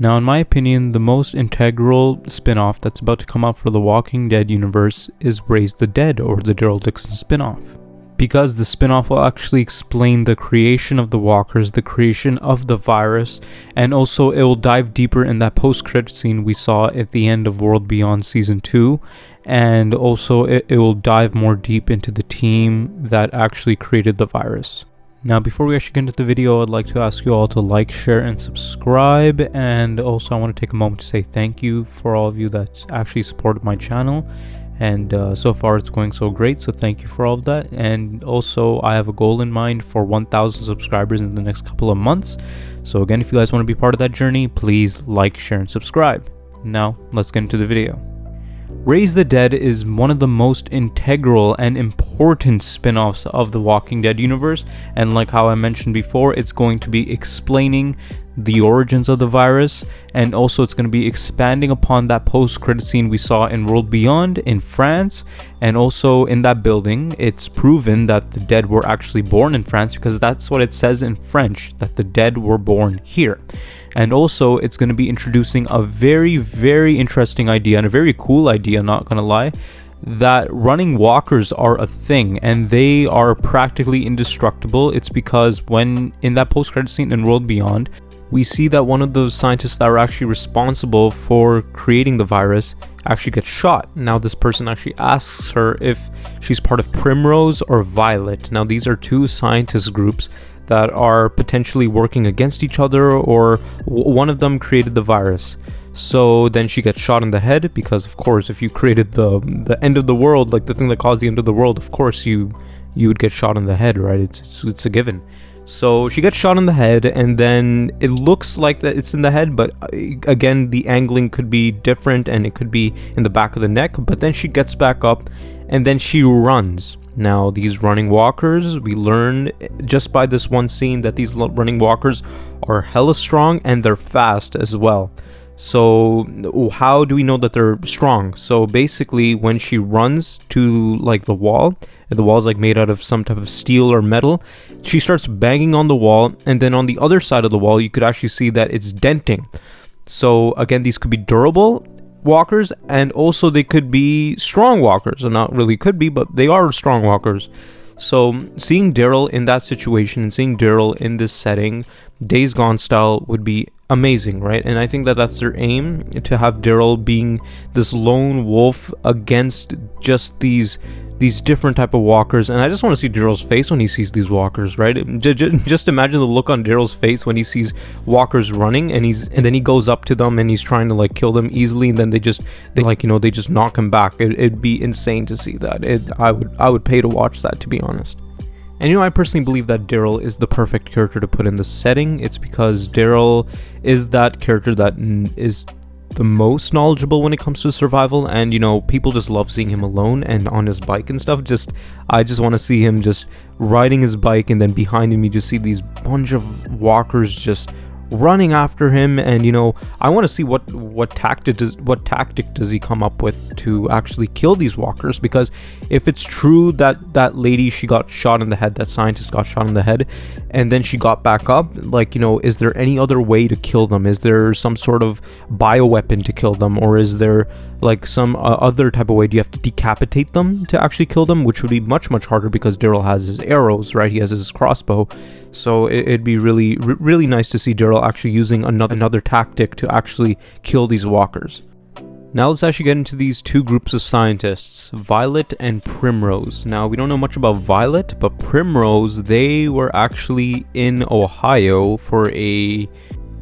Now, in my opinion, the most integral spin-off that's about to come out for the Walking Dead universe is Raise the Dead, or the Daryl Dixon spin-off. Because the spin-off will actually explain the creation of the walkers, the creation of the virus, and also it will dive deeper in that post-credit scene we saw at the end of World Beyond Season 2, and also it will dive more deep into the team that actually created the virus. Now, before we actually get into the video, I'd like to ask you all to like, share, and subscribe, and also I want to take a moment to say thank you for all of you that actually supported my channel. And so far it's going so great, so thank you for all of that. And also I have a goal in mind for 1,000 subscribers in the next couple of months. So again, if you guys want to be part of that journey, please like, share, and subscribe. Now let's get into the video. Raise the Dead is one of the most integral and important spin-offs of the Walking Dead universe, and like how I mentioned before, it's going to be explaining the origins of the virus, and also it's going to be expanding upon that post-credit scene we saw in World Beyond in France. And also in that building, it's proven that the dead were actually born in France, because that's what it says in French, that the dead were born here. And also it's going to be introducing a very, very interesting idea, and a very cool idea, not gonna lie, that running walkers are a thing and they are practically indestructible. It's because when in that post-credit scene in World Beyond, we see that one of those scientists that were actually responsible for creating the virus actually gets shot. Now this person actually asks her if she's part of Primrose or Violet. Now these are two scientist groups that are potentially working against each other, or one of them created the virus. So then she gets shot in the head, because of course if you created the end of the world, like the thing that caused the end of the world, of course you would get shot in the head, right? It's a given. So she gets shot in the head, and then it looks like that it's in the head, but again the angling could be different and it could be in the back of the neck. But then she gets back up and then she runs. Now these running walkers, we learn just by this one scene that these running walkers are hella strong and they're fast as well. So how do we know that they're strong? So basically when she runs to like the wall, and the wall's like made out of some type of steel or metal, she starts banging on the wall, and then on the other side of the wall you could actually see that it's denting. So again, these could be durable walkers, and also they could be strong walkers. Or not really could be, but they are strong walkers. So seeing Daryl in that situation and seeing Daryl in this setting, Days Gone style, would be amazing, right? And I think that that's their aim, to have Daryl being this lone wolf against just these different type of walkers. And I just want to see Daryl's face when he sees these walkers, right? Just imagine the look on Daryl's face when he sees walkers running, and then he goes up to them and he's trying to like kill them easily, and then they just knock him back. It'd be insane to see that. I would pay to watch that, to be honest. And I personally believe that Daryl is the perfect character to put in this setting. It's because Daryl is that character that is the most knowledgeable when it comes to survival, and people just love seeing him alone and on his bike and stuff. I just want to see him just riding his bike, and then behind him you just see these bunch of walkers just running after him. And I want to see what tactic does he come up with to actually kill these walkers, because if it's true that lady, she got shot in the head, that scientist got shot in the head, and then she got back up, like is there any other way to kill them? Is there some sort of bioweapon to kill them, or is there like some other type of way? Do you have to decapitate them to actually kill them, which would be much harder, because Daryl has his arrows, right? He has his crossbow. So it'd be really nice to see Daryl actually using another tactic to actually kill these walkers. Now let's actually get into these two groups of scientists, Violet and Primrose. Now we don't know much about Violet, but Primrose, they were actually in Ohio for a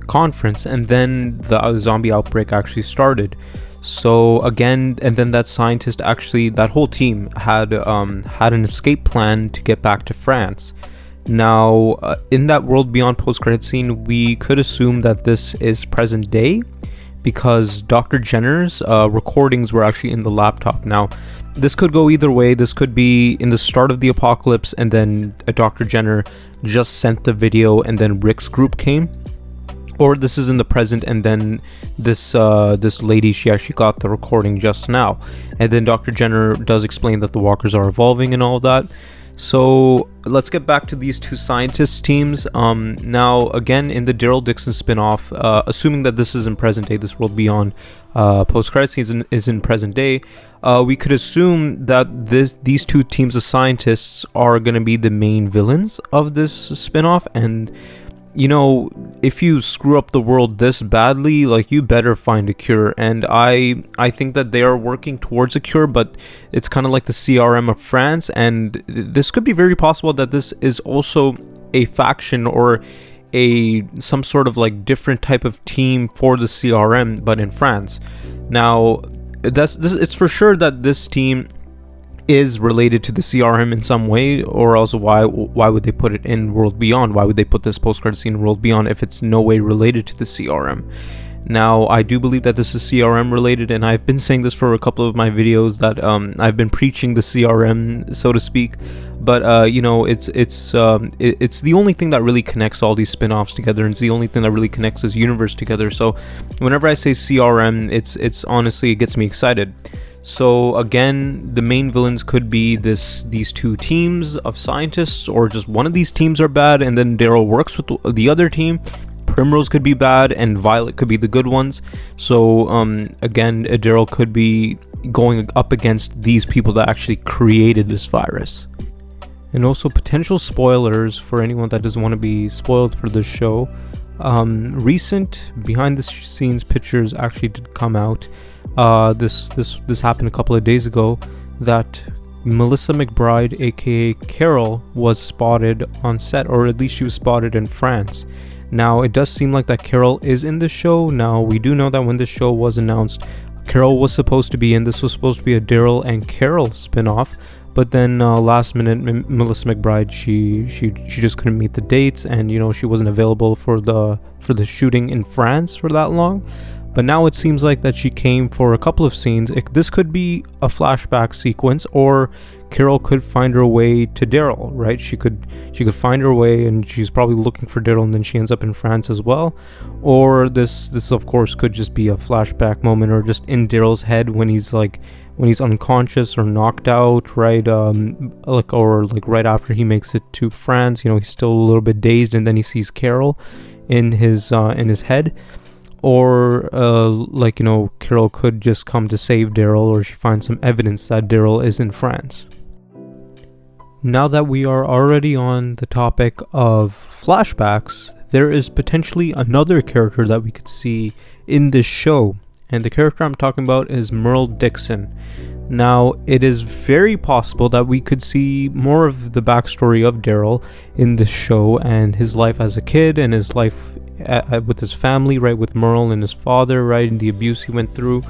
conference, and then the zombie outbreak actually started. So again, and then that scientist actually, that whole team had an escape plan to get back to France. Now, in that World Beyond post-credit scene, we could assume that this is present day, because Dr. Jenner's recordings were actually in the laptop. Now, this could go either way. This could be in the start of the apocalypse, and then Dr. Jenner just sent the video, and then Rick's group came. Or this is in the present, and then this lady, she actually got the recording just now. And then Dr. Jenner does explain that the walkers are evolving and all of that. So let's get back to these two scientists teams. Now again, in the Daryl Dixon spin-off, assuming that this is in present day, this World Beyond post-credit season is in present day, we could assume that these two teams of scientists are going to be the main villains of this spin-off. And you know, if you screw up the world this badly, like, you better find a cure. And I think that they are working towards a cure, but it's kind of like the CRM of France, and this could be very possible that this is also a faction or some sort of like different type of team for the CRM, but in France. Now, it's for sure that this team is related to the CRM in some way, or else why would they put it in World Beyond? Why would they put this post-credit scene in World Beyond if it's no way related to the CRM? Now, I do believe that this is CRM related, and I've been saying this for a couple of my videos that I've been preaching the CRM, so to speak. But you know, it's the only thing that really connects all these spin-offs together, and it's the only thing that really connects this universe together. So whenever I say CRM, it's honestly, it gets me excited. So again, the main villains could be these two teams of scientists, or just one of these teams are bad and then Daryl works with the other team. Primrose could be bad and Violet could be the good ones. So again, Daryl could be going up against these people that actually created this virus. And also, potential spoilers for anyone that doesn't want to be spoiled for this show. Recent behind the scenes pictures actually did come out. This happened a couple of days ago, that Melissa McBride, aka Carol, was spotted on set, or at least she was spotted in France. Now, it does seem like that Carol is in the show. Now, we do know that when this show was announced, Carol was supposed to be in. This was supposed to be a Daryl and Carol spin-off, but then last minute, Melissa McBride, she just couldn't meet the dates, and you know, she wasn't available for the shooting in France for that long. But now it seems like that she came for a couple of scenes. This could be a flashback sequence, or Carol could find her way to Daryl, right? She could find her way, and she's probably looking for Daryl, and then she ends up in France as well. Or this of course could just be a flashback moment, or just in Daryl's head when he's unconscious or knocked out, right? Like right after he makes it to France, you know, he's still a little bit dazed, and then he sees Carol in his head. Or like, you know, Carol could just come to save Daryl, or she finds some evidence that Daryl is in France. Now that we are already on the topic of flashbacks, there is potentially another character that we could see in this show, and the character I'm talking about is Merle Dixon. Now, it is very possible that we could see more of the backstory of Daryl in this show, and his life as a kid, and his life with his family, right, with Merle and his father, right, and the abuse he went through.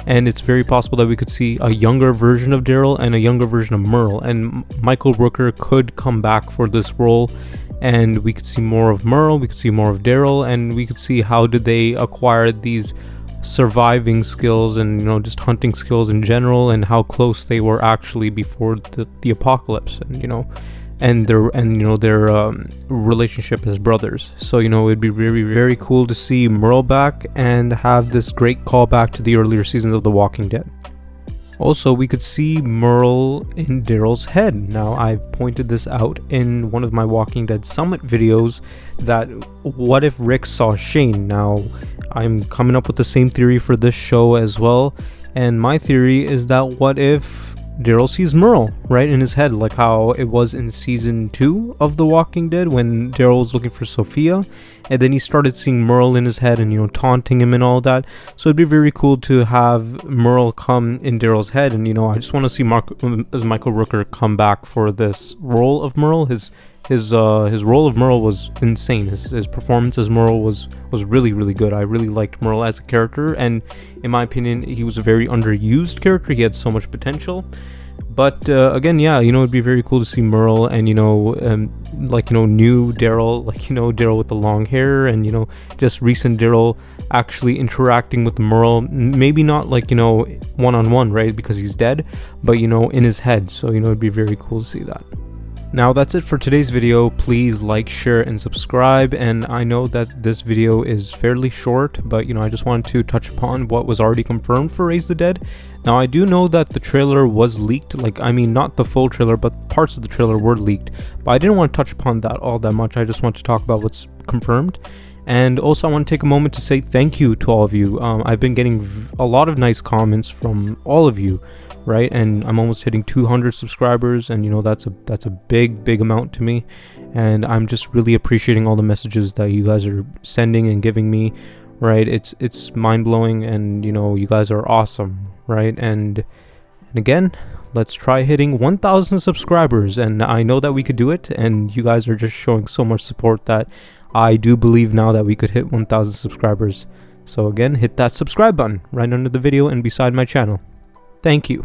And it's very possible that we could see a younger version of Daryl and a younger version of Merle, and Michael Rooker could come back for this role, and we could see more of Merle, we could see more of Daryl, and we could see how did they acquire these surviving skills, and you know, just hunting skills in general, and how close they were actually before the apocalypse, and you know, and their relationship as brothers. So you know, it'd be very, very cool to see Merle back and have this great callback to the earlier seasons of The Walking Dead. Also, we could see Merle in Daryl's head. Now, I've pointed this out in one of my Walking Dead Summit videos, that what if Rick saw Shane? Now, I'm coming up with the same theory for this show as well, and my theory is that what if Daryl sees Merle, right, in his head, like how it was in season 2 of The Walking Dead when Daryl was looking for Sophia, and then he started seeing Merle in his head and, you know, taunting him and all that. So it'd be very cool to have Merle come in Daryl's head, and you know, I just want to see Michael Rooker come back for this role of Merle. His role of Merle was insane. His performance as Merle was really, really good. I really liked Merle as a character, and in my opinion, he was a very underused character. He had so much potential. But again, yeah, you know, it'd be very cool to see Merle, and you know, like, you know, new Daryl, like, you know, Daryl with the long hair, and you know, just recent Daryl actually interacting with Merle. Maybe not like, you know, one-on-one, right, because he's dead, but you know, in his head. So you know, it'd be very cool to see that. Now that's it for today's video. Please like, share, and subscribe. And I know that this video is fairly short, but I just wanted to touch upon what was already confirmed for Raise the Dead. Now I do know that the trailer was leaked, not the full trailer, but parts of the trailer were leaked. But I didn't want to touch upon that all that much. I just want to talk about what's confirmed. And also I want to take a moment to say thank you to all of you. I've been getting a lot of nice comments from all of you, right? And I'm almost hitting 200 subscribers, and that's a big amount to me, and I'm just really appreciating all the messages that you guys are sending and giving me, right? It's mind-blowing, and you guys are awesome, right? And again, let's try hitting 1,000 subscribers, and I know that we could do it, and you guys are just showing so much support that I do believe now that we could hit 1,000 subscribers. So again, hit that subscribe button right under the video and beside my channel. Thank you.